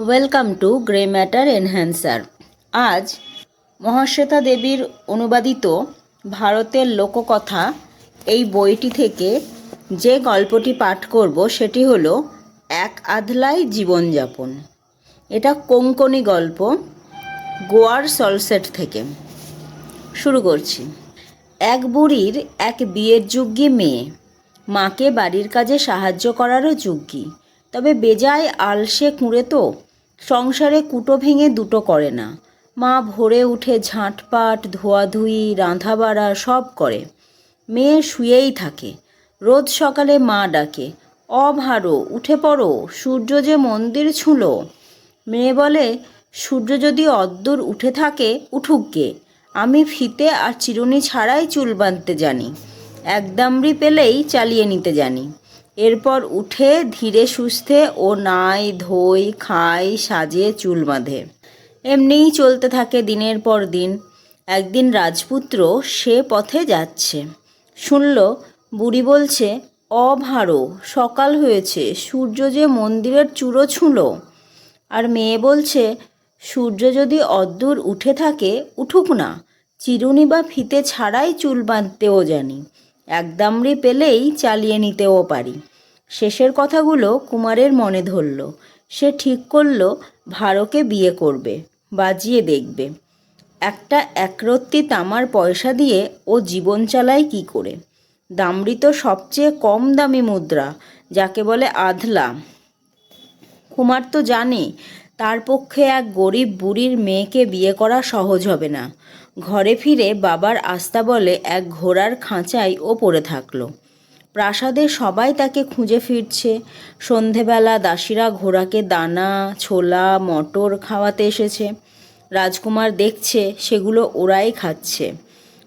Welcome to grey matter enhancer. আজ মহাশ্বেতা দেবীর অনুবাদিত ভারতের লোককথা এই বইটি থেকে যে গল্পটি পাঠ করব সেটি হলো এক আধলাই জীবনযাপন। এটা কোঙ্কনি গল্প, গোয়ার সলসেট থেকে। শুরু করছি। এক বুড়ির এক বিয়ের যোগ্যী মেয়ে, মাকে বাড়ির কাজে সাহায্য করারও যোগ্যী, তবে বেজায় আলসে কুঁড়ে তো, সংসারে কুটো ভেঙে দুটো করে না। মা ভোরে উঠে ঝাঁটপাট, ধোয়াধুয়ি, রাঁধাবাড়া সব করে, মেয়ে শুয়েই থাকে। রোজ সকালে মা ডাকে, অভারো উঠে পড়ো, সূর্য যে মন্দির ছুঁলো। মেয়ে বলে, সূর্য যদি অদ্দূর উঠে থাকে উঠুক গে, আমি ফিতে আর চিরুনি ছাড়াই চুল বাঁধতে জানি, এক দামড়ি পেলেই চালিয়ে নিতে জানি। এরপর উঠে ধীরে সুস্থে ও নাই ধোয়, খায়, সাজে, চুল বাঁধে। এমনিই চলতে থাকে দিনের পর দিন। একদিন রাজপুত্র সে পথে যাচ্ছে, শুনল বুড়ি বলছে, অভারো সকাল হয়েছে, সূর্য যে মন্দিরের চূড়ো ছুঁলো। আর মেয়ে বলছে, সূর্য যদি অদ্দূর উঠে থাকে উঠুক না, চিরুনি বা ফিতে ছাড়াই চুল বাঁধতেও জানি, এক দামড়ি পেলেই চালিয়ে নিতেও পারি। শেষের কথাগুলো কুমারের মনে ধরল। সে ঠিক করল ভারোকে বিয়ে করবে, বাজিয়ে দেখবে। একটা একরত্তি তামার পয়সা দিয়ে ও জীবন চালায় কি করে? দামড়ি তো সবচেয়ে কম দামি মুদ্রা, যাকে বলে আধলা। কুমার তো জানে তার পক্ষে এক গরিব বুড়ির মেয়েকে বিয়ে করা সহজ হবে না। ঘরে ফিরে বাবার আস্তাবলে এক ঘোড়ার খাঁচায় ও পড়ে থাকলো। প্রাসাদে সবাই তাকে খুঁজে ফিরছে। সন্ধেবেলা দাসীরা ঘোড়াকে দানা, ছোলা, মটর খাওয়াতে এসেছে। রাজকুমার দেখছে সেগুলো ওরাই খাচ্ছে,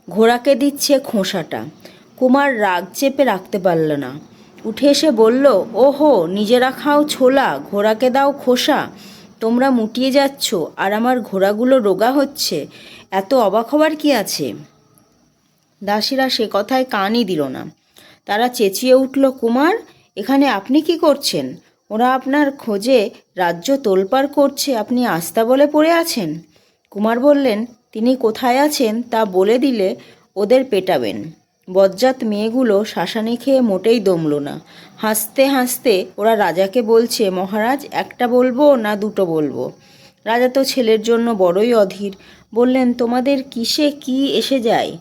ঘোড়াকে দিচ্ছে খোসাটা। কুমার রাগ চেপে রাখতে পারল না, উঠে এসে বলল, ওহো, নিজেরা খাও ছোলা, ঘোড়াকে দাও খোসা। তোমরা মুটিয়ে যাচ্ছ আর আমার ঘোড়াগুলো রোগা হচ্ছে, এত অবাক হবার কি আছে? দাসীরা সে কথায় কানই দিল না। তারা চেঁচিয়ে উঠল, কুমার, এখানে আপনি কি করছেন? ওরা আপনার খোঁজে রাজ্য তোলপাড় করছে, আপনি আস্তাবলে পড়ে আছেন। কুমার বললেন, তিনি কোথায় আছেন তা বলে দিলে ওদের পেটাবেন। বজ্জাত মেয়েগুলো শাসানি খেয়ে মোটেই দমল না। হাসতে হাসতে ওরা রাজাকে বলছে, মহারাজ, একটা বলবো না দুটো বলবো? রাজা তো ছেলের জন্য বড়ই অধীর। বললেন, তোমাদের কিসে কি এসে যায়?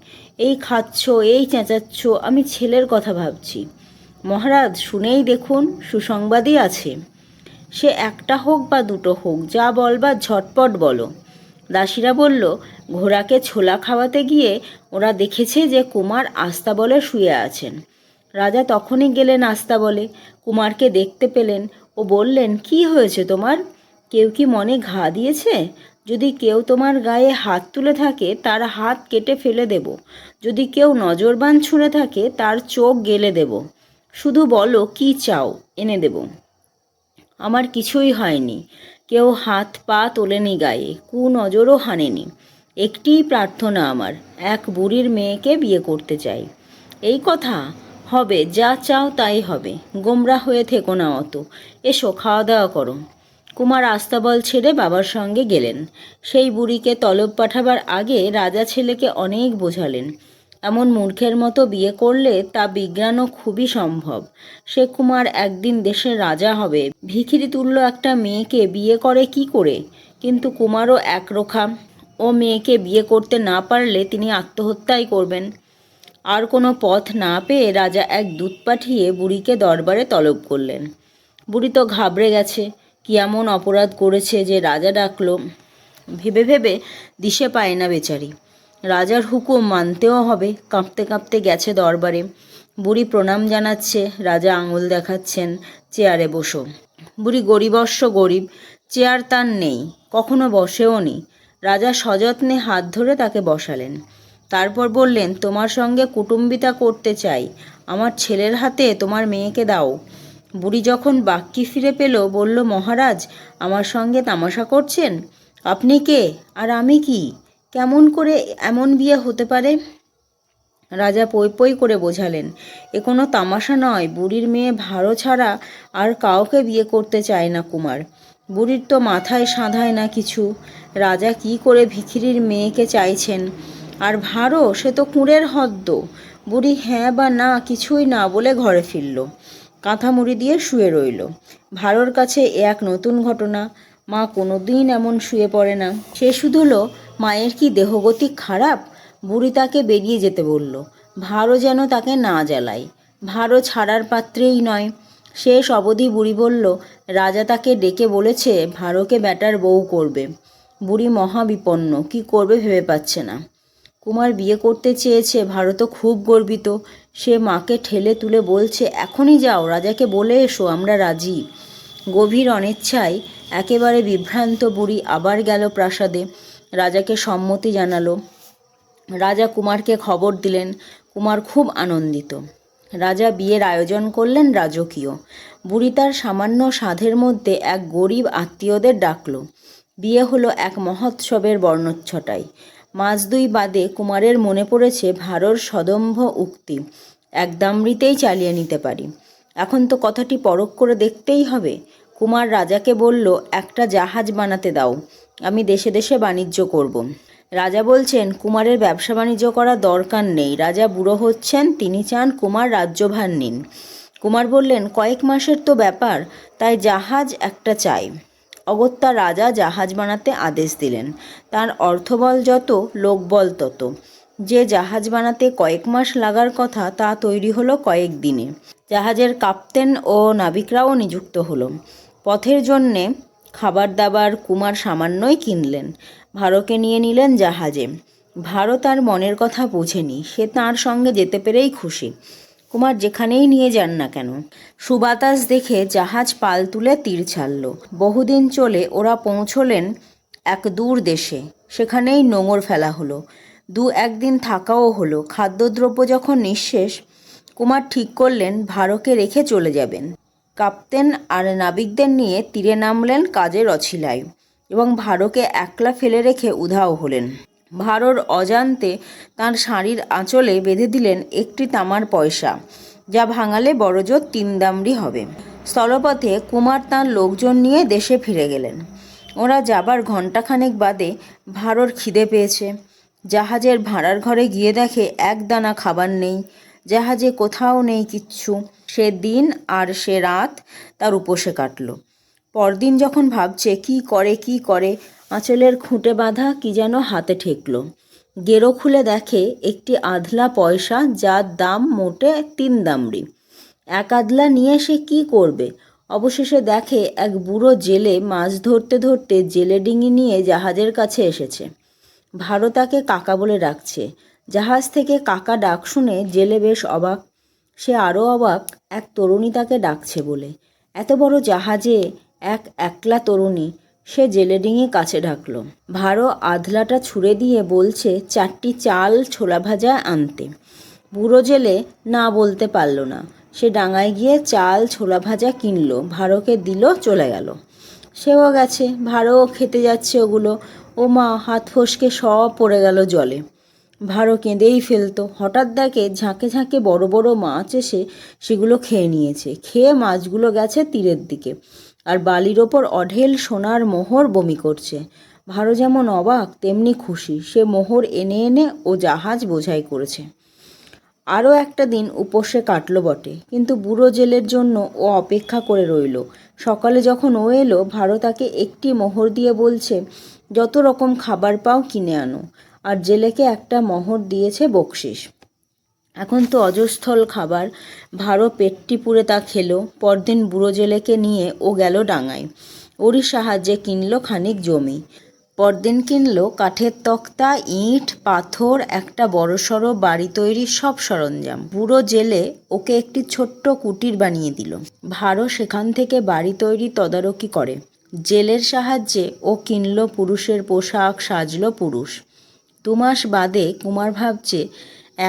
এই খাচ্ছ, এই চেঁচাচ্ছ, আমি ছেলের কথা ভাবছি। মহারাজ, শুনেই দেখুন, সুসংবাদই আছে। সে একটা হোক বা দুটো হোক, যা বলবার ঝটপট বলো। দাসীরা বলল, ঘোড়াকে ছোলা খাওয়াতে গিয়ে ওরা দেখেছে যে কুমার আস্তাবলে শুয়ে আছেন। রাজা তখনই গেলেন আস্তাবলে, কুমারকে দেখতে পেলেন। ও বললেন, কি হয়েছে তোমার? কেউ কি মনে ঘা দিয়েছে? যদি কেউ তোমার গায়ে হাত তুলে থাকে তার হাত কেটে ফেলে দেব, যদি কেউ নজরবান ছুঁড়ে থাকে তার চোখ গেলে দেব। শুধু বলো কি চাও, এনে দেব। আমার কিছুই হয়নি, কেউ হাত পা তোলেনি গায়ে, কুনজরও হানেনি। একটিই প্রার্থনা আমার, এক বুড়ির মেয়েকে বিয়ে করতে চাই। এই কথা? হবে, যা চাও তাই হবে, গোমরা হয়ে থেকো না অত। এসো, খাওয়া দাওয়া করো। কুমার আস্তাবল ছেড়ে বাবার সঙ্গে গেলেন। সেই বুড়িকে তলব পাঠাবার আগে রাজা ছেলেকে অনেক বোঝালেন, এমন মূর্খের মতো বিয়ে করলে তা বিজ্ঞানও খুবই সম্ভব। সে কুমার একদিন দেশের রাজা হবে, ভিখিরি তুল্য একটা মেয়েকে বিয়ে করে কি করে? কিন্তু কুমারও একরোখা, ও মেয়েকে বিয়ে করতে না পারলে তিনি আত্মহত্যাই করবেন। আর কোনো পথ না পেয়ে রাজা এক দূত পাঠিয়ে বুড়িকে দরবারে তলব করলেন। বুড়ি তো ঘাবড়ে গেছে, কি এমন অপরাধ করেছে যে রাজা ডাকলো। ভেবে ভেবে দিশে পায় না বেচারি। রাজার হুকুম মানতেও হবে, কাঁপতে কাঁপতে গেছে দরবারে। বুড়ি প্রণাম জানাচ্ছে, রাজা আঙুল দেখাচ্ছেন, চেয়ারে বসো। বুড়ি গরিবস্য গরিব, চেয়ার তার নেই, কখনো বসেও নি। রাজা সযত্নে হাত ধরে তাকে বসালেন। তারপর বললেন, তোমার সঙ্গে কুটুম্বিতা করতে চাই, আমার ছেলের হাতে তোমার মেয়েকে দাও। বুড়ি যখন বাক্যি ফিরে পেল বলল, মহারাজ, আমার সঙ্গে তামাশা করছেন? আপনি কে আর আমি কি? কেমন করে এমন বিয়ে হতে পারে? রাজা পই পই করে বোঝালেন, এ কোনো তামাশা নয়, বুড়ির মেয়ে ভারো ছাড়া আর কাউকে বিয়ে করতে চায় না কুমার। বুড়ির তো মাথায় সাঁধায় না কিছু। রাজা কি করে ভিখিরির মেয়েকে চাইছেন? আর ভারো, সে তো কুঁড়ের হদ্দ। বুড়ি হ্যাঁ বা না কিছুই না বলে ঘরে ফিরল। কাঁথা মুড়ি দিয়ে শুয়ে রইল। ভারোর কাছে এ এক নতুন ঘটনা। মা কোনোদিন এমন শুয়ে পড়ে না। সে শুধুলো মায়ের কি দেহগতি খারাপ? বুড়ি তাকে বেরিয়ে যেতে বলল। ভারো যেন তাকে না জ্বালায়। ভারো ছাড়ার পাত্রেই নয়। শেষ অবধি বুড়ি বলল, রাজা তাকে ডেকে বলেছে ভারোকে ব্যাটার বউ করবে। বুড়ি মহা বিপন্ন, কি করবে ভেবে পাচ্ছে না। কুমার বিয়ে করতে চেয়েছে, ভারত খুব গর্বিত। সে মাকে ঠেলে তুলে বলছে, এখনই যাও, রাজাকে বলে এসো আমরা রাজি। গভীর অনিচ্ছায় একেবারে বিভ্রান্ত বুড়ি আবার গেল প্রাসাদে। রাজাকে সম্মতি জানালো। রাজা কুমারকে খবর দিলেন। কুমার খুব আনন্দিত। রাজা বিয়ের আয়োজন করলেন রাজকীয়। বুড়ি তার সামান্য সাধের মধ্যে এক গরিব আত্মীয়দের ডাকল। বিয়ে হলো এক মহোৎসবের বর্ণচ্ছটায়। মাস দুই বাদে কুমারের মনে পড়েছে ভারোর সদম্ভ উক্তি, এক দামড়িতেই চালিয়ে নিতে পারি। এখন তো কথাটি পরখ করে দেখতেই হবে। কুমার রাজাকে বলল, একটা জাহাজ বানাতে দাও, আমি দেশে দেশে বাণিজ্য করব। রাজা বলছেন, কুমারের ব্যবসা বাণিজ্য করা দরকার নেই। রাজা বুড়ো হচ্ছেন, তিনি চান কুমার রাজ্যভার নিন। কুমার বললেন, কয়েক মাসের তো ব্যাপার, তাই জাহাজ একটা চাই। অগত্যা রাজা জাহাজ বানাতে আদেশ দিলেন। তার অর্থবল যত, লোকবল তত। যে জাহাজ বানাতে কয়েক মাস লাগার কথা, তা তৈরি হলো কয়েক দিনে। জাহাজের কাপ্তেন ও নাবিকরাও নিযুক্ত হলো। পথের জন্যে খাবার দাবার কুমার সামান্যই কিনলেন। ভারোকে নিয়ে নিলেন জাহাজে। ভারো তার মনের কথা বোঝেনি, সে তাঁর সঙ্গে যেতে পেরেই খুশি। কুমার যেখানেই নিয়ে যান না কেন। সুবাতাস দেখে জাহাজ পাল তুলে তীর ছাড়ল। বহুদিন চলে ওরা পৌঁছলেন এক দূর দেশে। সেখানেই নোঙর ফেলা হলো। দু একদিন থাকাও হলো। খাদ্যদ্রব্য যখন নিঃশেষ, কুমার ঠিক করলেন ভারোকে রেখে চলে যাবেন। কাপ্তেন আর নাবিকদের নিয়ে তীরে নামলেন কাজের অছিলায় এবং ভারোকে একলা ফেলে রেখে উধাও হলেন। ভারোর অজান্তে তাঁর শাড়ির আঁচলে বেঁধে দিলেন একটি তামার পয়সা, যা ভাঙালে বড়জোর 3 দামড়ি হবে। স্থলপথে কুমার তাঁর লোকজন নিয়ে দেশে ফিরে গেলেন। ওরা যাবার ঘণ্টাখানেক বাদে ভারোর খিদে পেয়েছে। জাহাজের ভাঁড়ার ঘরে গিয়ে দেখে এক দানা খাবার নেই। জাহাজে কোথাও নেই কিচ্ছু। সে দিন আর সে রাত তার উপসে কাটল। পরদিন যখন ভাবছে কি করে, আঁচলের খুঁটে বাঁধা কি যেন হাতে ঠেকল। গেরো খুলে দেখে একটি আধলা পয়সা, যার দাম মোটে 3 দামড়ি। এক আধলা নিয়ে সে কি করবে? অবশেষে দেখে এক বুড়ো জেলে মাছ ধরতে ধরতে জেলে ডিঙি নিয়ে জাহাজের কাছে এসেছে। ভারো তাকে কাকা বলে ডাকছে। জাহাজ থেকে কাকা ডাক শুনে জেলে বেশ অবাক। সে আরও অবাক এক তরুণী তাকে ডাকছে বলে। এত বড় জাহাজে একলা তরুণী। সে জেলে ডিঙি কাছে ডাকল। ভারো আধলাটা ছুঁড়ে দিয়ে বলছে 4টি চাল ছোলা ভাজা আনতে। বুড়ো জেলে না বলতে পারল না। সে ডাঙায় গিয়ে চাল ছোলা ভাজা কিনল, ভারোকে দিল, চলে গেল। সেও গেছে। ভারো খেতে যাচ্ছে ওগুলো। ও মা, হাত ফসকে সব পড়ে গেল জলে। ভারো কেঁদেই ফেলতো। হঠাৎ দেখে ঝাঁকে ঝাঁকে বড় বড় মাছ এসে সেগুলো খেয়ে নিয়েছে। খেয়ে মাছগুলো গেছে তীরের দিকে, আর বালির ওপর অঢেল সোনার মোহর বমি করছে। ভারো যেমন অবাক তেমনি খুশি। সে মোহর এনে এনে ও জাহাজ বোঝাই করেছে। আরও একটা দিন উপসে কাটল বটে, কিন্তু বুড়ো জেলের জন্য ও অপেক্ষা করে রইল। সকালে যখন ও এলো, ভারো তাকে একটি মোহর দিয়ে বলছে, যত রকম খাবার পাও কিনে আনো। আর জেলেকে একটা মোহর দিয়েছে বকশিস। এখন তো অজস্থল খাবার। ভারো পেটটি পুড়ে তা খেলো। পরদিন বুড়ো জেলেকে নিয়ে ও গেল ডাঙায়। ওরই সাহায্যে কিনলো খানিক জমি। পরদিন কিনলো কাঠের তক্তা, ইট, পাথর, একটা বড়সড় বাড়ি তৈরির সব সরঞ্জাম। বুড়ো জেলে ওকে একটি ছোট্ট কুটির বানিয়ে দিল। ভারো সেখান থেকে বাড়ি তৈরি তদারকি করে। জেলের সাহায্যে ও কিনলো পুরুষের পোশাক, সাজলো পুরুষ। 2 মাস বাদে কুমার ভাবছে,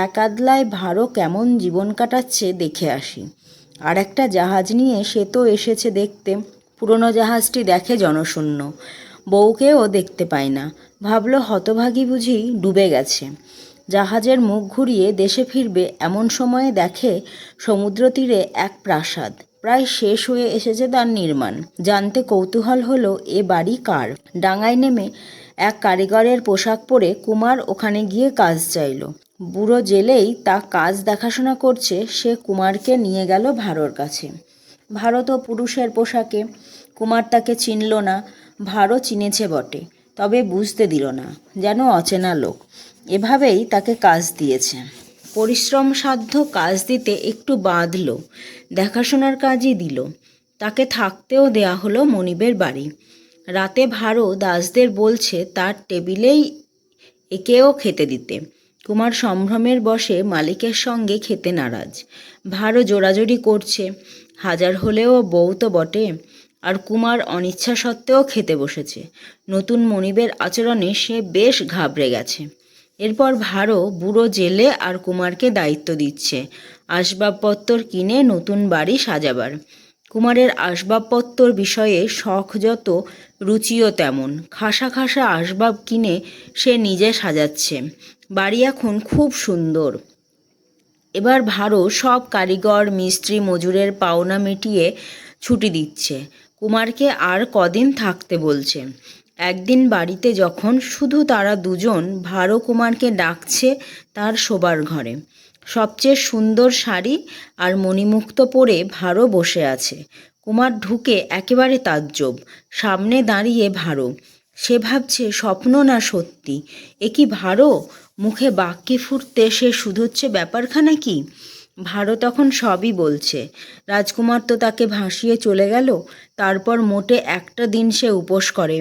এক আধলায় ভারো কেমন জীবন কাটাচ্ছে দেখে আসি। আর একটা জাহাজ নিয়ে সে তো এসেছে দেখতে। পুরনো জাহাজটি দেখে জনশূন্য। বউকেও দেখতে পায় না। ভাবলো হতভাগী বুঝি ডুবে গেছে। জাহাজের মুখ ঘুরিয়ে দেশে ফিরবে এমন সময়ে দেখে সমুদ্র তীরে এক প্রাসাদ। প্রায় শেষ হয়ে এসেছে তার নির্মাণ। জানতে কৌতূহল হলো এ বাড়ি কার। ডাঙায় নেমে এক কারিগরের পোশাক পরে কুমার ওখানে গিয়ে কাজ চাইল। বুড়ো জেলেই তা কাজ দেখাশোনা করছে, সে কুমারকে নিয়ে গেল ভারোর কাছে। ভারো তো পুরুষের পোশাকে, কুমার তাকে চিনল না। ভারো চিনেছে বটে, তবে বুঝতে দিল না, যেন অচেনা লোক। এভাবেই তাকে কাজ দিয়েছে। পরিশ্রম সাধ্য কাজ দিতে একটু বাঁধল, দেখাশোনার কাজই দিল। তাকে থাকতেও দেয়া হলো মনিবের বাড়ি। রাতে ভারো দাসদের বলছে তার টেবিলেই একেও খেতে দিতে। কুমার সম্ভ্রমের বশে মালিকের সঙ্গে খেতে নারাজ। ভারো জোরাজুরি করছে, হাজার হলেও বউ তো বটে। আর কুমার অনিচ্ছা সত্ত্বেও খেতে বসেছে। নতুন মনিবের আচরণে সে বেশ ঘাবড়ে গেছে। এরপর ভারো বুড়ো জেলে আর কুমারকে দায়িত্ব দিচ্ছে আসবাবপত্র কিনে নতুন বাড়ি সাজাবার। কুমারের আসবাবপত্র বিষয়ে শখ যত, রুচিও তেমন। খাসা খাসা আসবাব কিনে সে নিজে সাজাচ্ছে। বাড়ি এখন খুব সুন্দর। এবার ভারো সব কারিগর, মিস্ত্রি, মজুরের পাওনা মিটিয়ে ছুটি দিচ্ছে। কুমারকে আর কদিন থাকতে বলছে। একদিন বাড়িতে যখন শুধু তারা দুজন, ভারো কুমারকে ডাকছে তার শোবার ঘরে। সবচেয়ে সুন্দর শাড়ি আর মণিমুক্ত পরে ভারো বসে আছে। কুমার ঢুকে একেবারে তাজ্জব। সামনে দাঁড়িয়ে ভারো। সে ভাবছে স্বপ্ন না সত্যি। এ কি ভারো? মুখে বাক্যে ফুটতে সে শুধোচ্ছে ব্যাপারখানা কি? ভারো তখন সবই বলছে। রাজকুমার তো তাকে ভাসিয়ে চলে গেল, তারপর মোটে একটা দিন সে উপোস করে।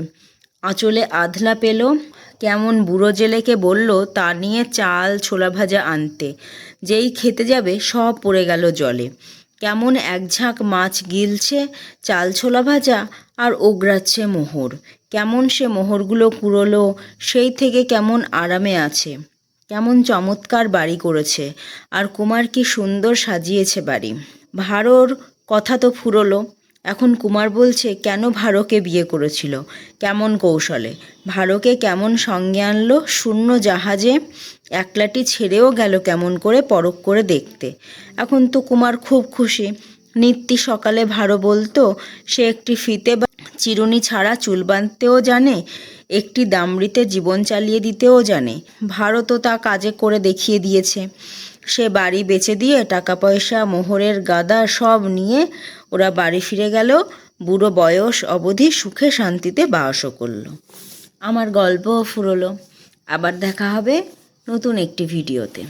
আঁচলে আধলা পেল, কেমন বুড়ো জেলেকে বলল তা নিয়ে চাল ছোলা ভাজা আনতে। যেই খেতে যাবে সব পড়ে গেল জলে। কেমন এক ঝাঁক মাছ গিলছে চাল ছোলা ভাজা আর ওগড়াচ্ছে মোহর। কেমন সে মোহরগুলো কুড়োলো, সেই থেকে কেমন আরামে আছে। কেমন চমৎকার বাড়ি করেছে, আর কুমার কি সুন্দর সাজিয়েছে বাড়ি। ভারোর কথা তো ফুরোলো। এখন কুমার বলছে কেন ভারোকে বিয়ে করেছিল, কেমন কৌশলে। ভারোকে কেমন সঙ্গে আনলো শূন্য জাহাজে, একলাটি ছেড়েও গেল কেমন করে পরখ করে দেখতে। এখন তো কুমার খুব খুশি। নিত্যি সকালে ভারো বলতো সে একটি ফিতে বা চিরুনি ছাড়া চুল বাঁধতেও জানে, একটি দামড়িতে জীবন চালিয়ে দিতেও জানে। ভারো তো তা কাজে করে দেখিয়ে দিয়েছে। সে বাড়ি বেচে দিয়ে টাকা পয়সা, মোহরের গাদা সব নিয়ে ওরা বাড়ি ফিরে গেল। বুড়ো বয়স অবধি সুখে শান্তিতে বাসও করল। আমার গল্পও ফুরোলো। আবার দেখা হবে নতুন একটি ভিডিওতে।